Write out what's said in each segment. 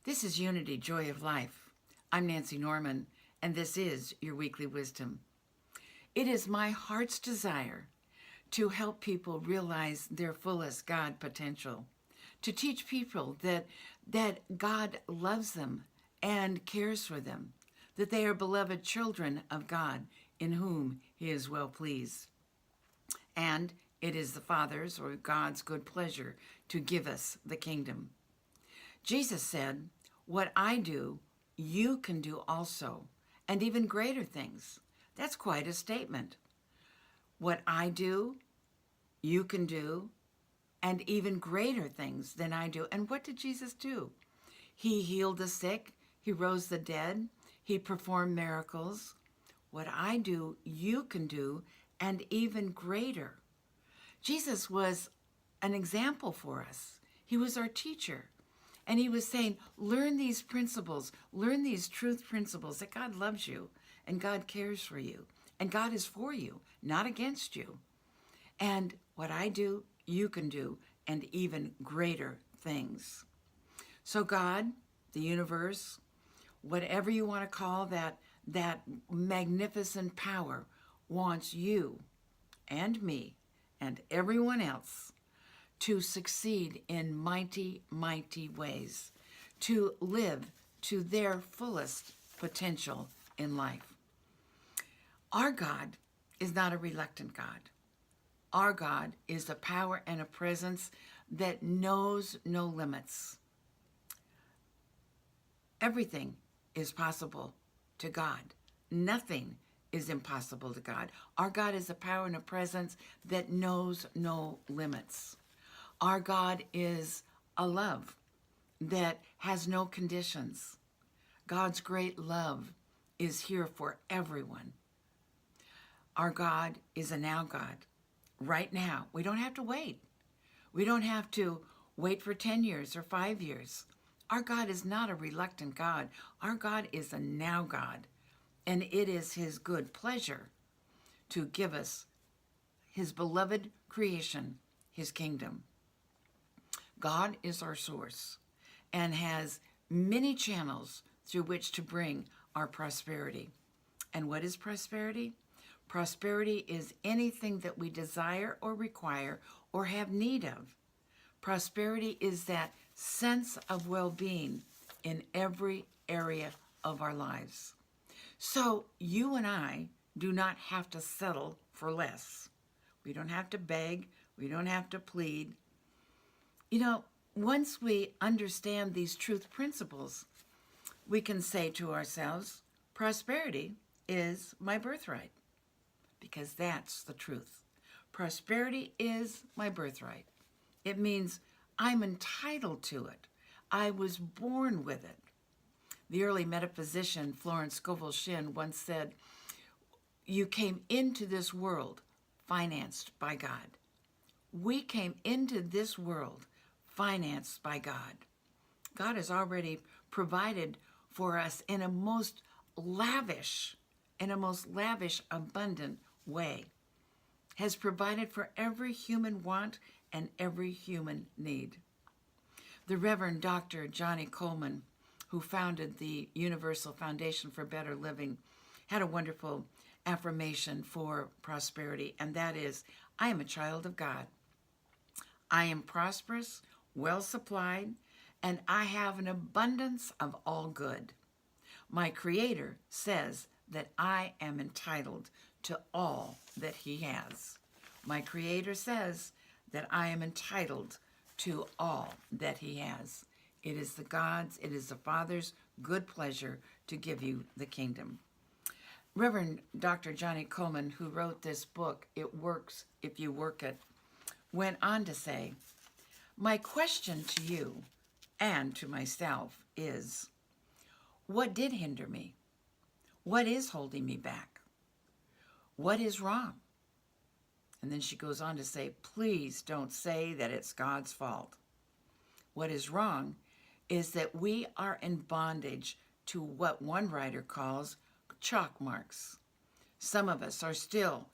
This is Unity, Joy of Life. I'm Nancy Norman, and this is your weekly wisdom. It is my heart's desire to help people realize their fullest God potential, to teach people that God loves them and cares for them, that they are beloved children of God in whom He is well pleased. And it is the Father's or God's good pleasure to give us the kingdom. Jesus said, "What I do, you can do also, and even greater things." That's quite a statement. What I do, you can do, and even greater things than I do. And what did Jesus do? He healed the sick, He rose the dead, He performed miracles. What I do, you can do, and even greater. Jesus was an example for us. He was our teacher. And He was saying, learn these principles, learn these truth principles that God loves you and God cares for you and God is for you, not against you. And what I do, you can do, and even greater things. So God, the universe, whatever you want to call that magnificent power, wants you and me and everyone else to succeed in mighty, mighty ways, to live to their fullest potential in life. Our God is not a reluctant God. Our God is a power and a presence that knows no limits. Everything is possible to God. Nothing is impossible to God. Our God is a power and a presence that knows no limits. Our God is a love that has no conditions. God's great love is here for everyone. Our God is a now God. Right now. We don't have to wait. We don't have to wait for 10 years or 5 years. Our God is not a reluctant God. Our God is a now God. And it is His good pleasure to give us His beloved creation, His kingdom. God is our source and has many channels through which to bring our prosperity. And what is prosperity? Prosperity is anything that we desire or require or have need of. Prosperity is that sense of well-being in every area of our lives. So you and I do not have to settle for less. We don't have to beg. We don't have to plead. You know, once we understand these truth principles, we can say to ourselves, prosperity is my birthright, because that's the truth. Prosperity is my birthright. It means I'm entitled to it. I was born with it. The early metaphysician Florence Scovel Shinn once said, "You came into this world financed by God." We came into this world financed by God. God has already provided for us in a most lavish, abundant way. Has provided for every human want and every human need. The Reverend Dr. Johnny Coleman, who founded the Universal Foundation for Better Living, had a wonderful affirmation for prosperity, and that is, I am a child of God. I am prosperous, well supplied, and I have an abundance of all good. My Creator says that I am entitled to all that He has. My Creator says that I am entitled to all that He has. It is the Father's good pleasure to give you the kingdom. Reverend Dr. Johnny Coleman, who wrote this book, It Works If You Work It, went on to say, my question to you and to myself is, what did hinder me? What is holding me back? What is wrong? And then she goes on to say, please don't say that it's God's fault. What is wrong is that we are in bondage to what one writer calls chalk marks. Some of us are still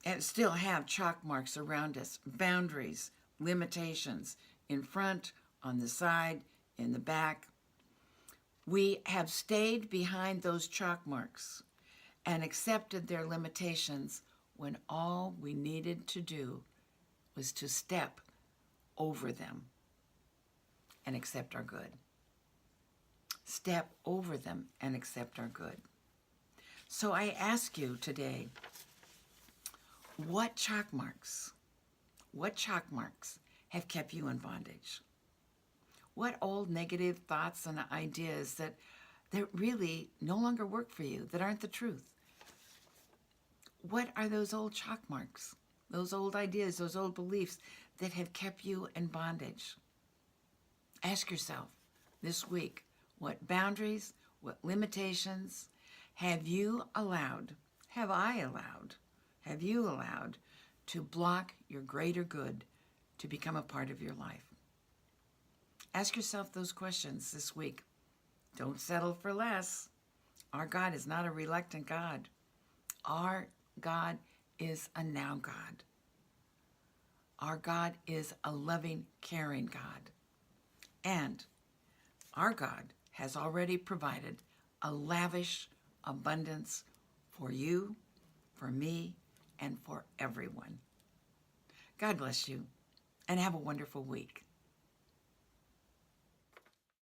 have chalk marks around us, boundaries, limitations, in front, on the side, in the back. We have stayed behind those chalk marks and accepted their limitations when all we needed to do was to step over them and accept our good. Step over them and accept our good. So I ask you today, what chalk marks have kept you in bondage? What old negative thoughts and ideas that really no longer work for you, that aren't the truth? What are those old chalk marks, those old ideas, those old beliefs that have kept you in bondage? Ask yourself this week, what boundaries, what limitations have you allowed, have you allowed to block your greater good to become a part of your life? Ask yourself those questions this week. Don't settle for less. Our God is not a reluctant God. Our God is a now God. Our God is a loving, caring God. And our God has already provided a lavish abundance for you, for me, and for everyone. God bless you, and have a wonderful week.